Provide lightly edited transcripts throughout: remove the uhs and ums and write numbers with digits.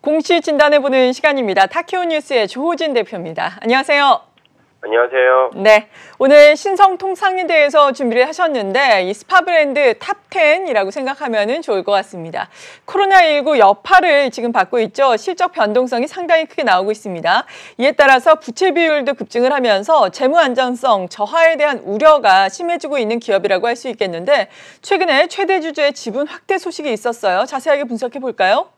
공시 진단해보는 시간입니다. 타키오 뉴스의 조호진 대표입니다. 안녕하세요. 안녕하세요. 네, 오늘 신성통상에 대해서 준비를 하셨는데 이 스파 브랜드 탑10이라고 생각하면 좋을 것 같습니다. 코로나19 여파를 지금 받고 있죠. 실적 변동성이 상당히 크게 나오고 있습니다. 이에 따라서 부채 비율도 급증을 하면서 재무 안정성 저하에 대한 우려가 심해지고 있는 기업이라고 할 수 있겠는데 최근에 최대 주주의 지분 확대 소식이 있었어요. 자세하게 분석해 볼까요?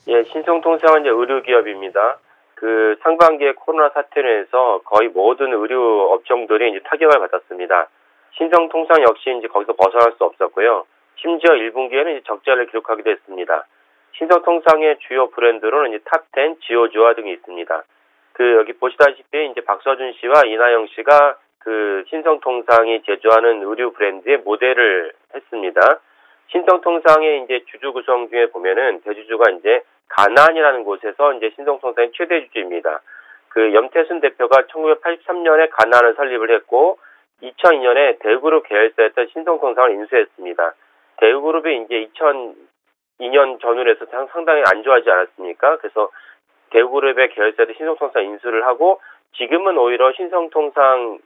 예, 신성통상은 이제 의료기업입니다. 그 상반기에 코로나 사태로 해서 거의 모든 의료 업종들이 이제 타격을 받았습니다. 신성통상 역시 이제 거기서 벗어날 수 없었고요. 심지어 1분기에는 이제 적자를 기록하기도 했습니다. 신성통상의 주요 브랜드로는 이제 탑10, 지오주아 등이 있습니다. 여기 보시다시피 이제 박서준 씨와 이나영 씨가 그 신성통상이 제조하는 의료 브랜드의 모델을 했습니다. 신성통상의 이제 주주 구성 중에 보면은 대주주가 이제 가나안이라는 곳에서 이제 신성통상의 최대 주주입니다. 염태순 대표가 1983년에 가나안을 설립을 했고 2002년에 대우그룹 계열사였던 신성통상을 인수했습니다. 대우그룹이 이제 2002년 전후로 해서 상당히 안 좋아하지 않았습니까? 그래서 대우그룹의 계열사도 신성통상 인수를 하고 지금은 오히려 신성통상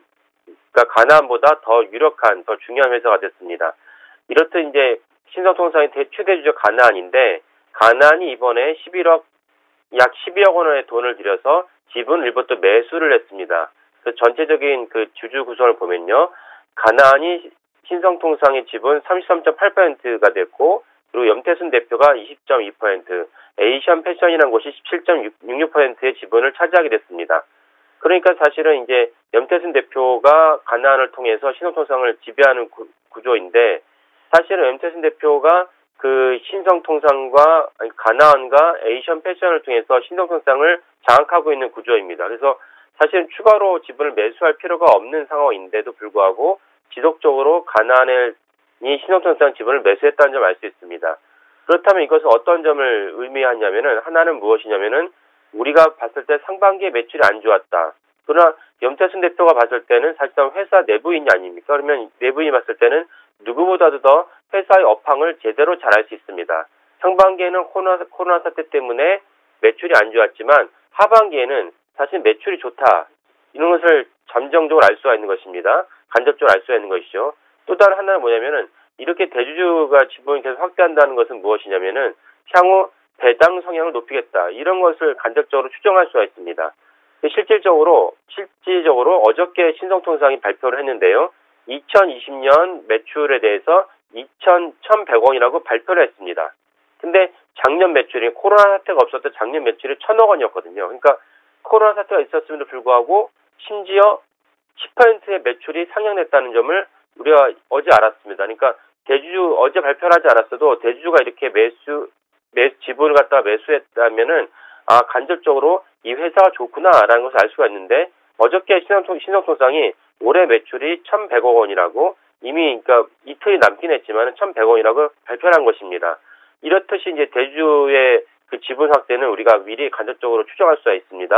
가나안보다 더 유력한, 더 중요한 회사가 됐습니다. 이렇듯 이제 신성통상의 최대 주주 가나안인데 가나안이 이번에 약 12억 원의 돈을 들여서 지분 일부 또 매수를 했습니다. 그래서 전체적인 그 주주 구성을 보면요. 가나안이 신성통상의 지분 33.8%가 됐고 그리고 염태순 대표가 20.2%, 에이션 패션이라는 곳이 17.66%의 지분을 차지하게 됐습니다. 그러니까 사실은 이제 염태순 대표가 가나안을 통해서 신성통상을 지배하는 구조인데 사실은 염태순 대표가 신성통상과 가나안과 에이션 패션을 통해서 신성통상을 장악하고 있는 구조입니다. 그래서 사실은 추가로 지분을 매수할 필요가 없는 상황인데도 불구하고 지속적으로 가나안이 신성통상 지분을 매수했다는 점을 알 수 있습니다. 그렇다면 이것은 어떤 점을 의미하냐면은 하나는 무엇이냐면은 우리가 봤을 때 상반기에 매출이 안 좋았다. 그러나 염태순 대표가 봤을 때는 사실상 회사 내부인이 아닙니까? 그러면 내부인이 봤을 때는 누구보다도 더 회사의 업황을 제대로 잘 알 수 있습니다. 상반기에는 코로나 사태 때문에 매출이 안 좋았지만 하반기에는 사실 매출이 좋다. 이런 것을 잠정적으로 알 수가 있는 것입니다. 간접적으로 알 수가 있는 것이죠. 또 다른 하나는 뭐냐면은 이렇게 대주주가 지분을 계속 확대한다는 것은 무엇이냐면은 향후 배당 성향을 높이겠다. 이런 것을 간접적으로 추정할 수가 있습니다. 실질적으로 어저께 신성통상이 발표를 했는데요. 2020년 매출에 대해서 1,100원이라고 발표를 했습니다. 근데 작년 매출이 코로나 사태가 없었던 작년 매출이 1,000억 원이었거든요. 그러니까 코로나 사태가 있었음에도 불구하고 심지어 10%의 매출이 상향됐다는 점을 우리가 어제 알았습니다. 그러니까 대주주 어제 발표를 하지 않았어도 대주주가 이렇게 지분을 갖다가 매수했다면은 간접적으로 이 회사가 좋구나라는 것을 알 수가 있는데 어저께 신성통상이 올해 매출이 1,100억 원이라고 이미 이틀이 남긴 했지만 1,100원이라고 발표를 한 것입니다. 이렇듯이 이제 대주주의 그 지분 확대는 우리가 미리 간접적으로 추정할 수가 있습니다.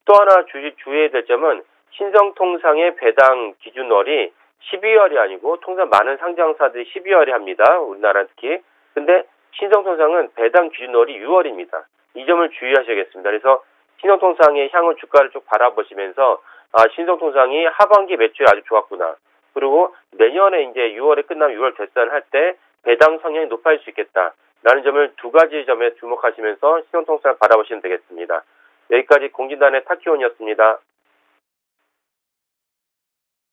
또 하나 주의해야 될 점은 신성통상의 배당 기준월이 12월이 아니고 통상 많은 상장사들이 12월에 합니다. 우리나라 특히. 근데 신성통상은 배당 기준월이 6월입니다. 이 점을 주의하셔야겠습니다. 그래서 신성통상의 향후 주가를 쭉 바라보시면서 신성통상이 하반기 매출이 아주 좋았구나. 그리고 내년에 이제 6월에 끝나면 6월 결산을 할 때 배당 성향이 높아질 수 있겠다. 라는 점을 두 가지 점에 주목하시면서 신성통상을 바라보시면 되겠습니다. 여기까지 공진단의 타키온이었습니다.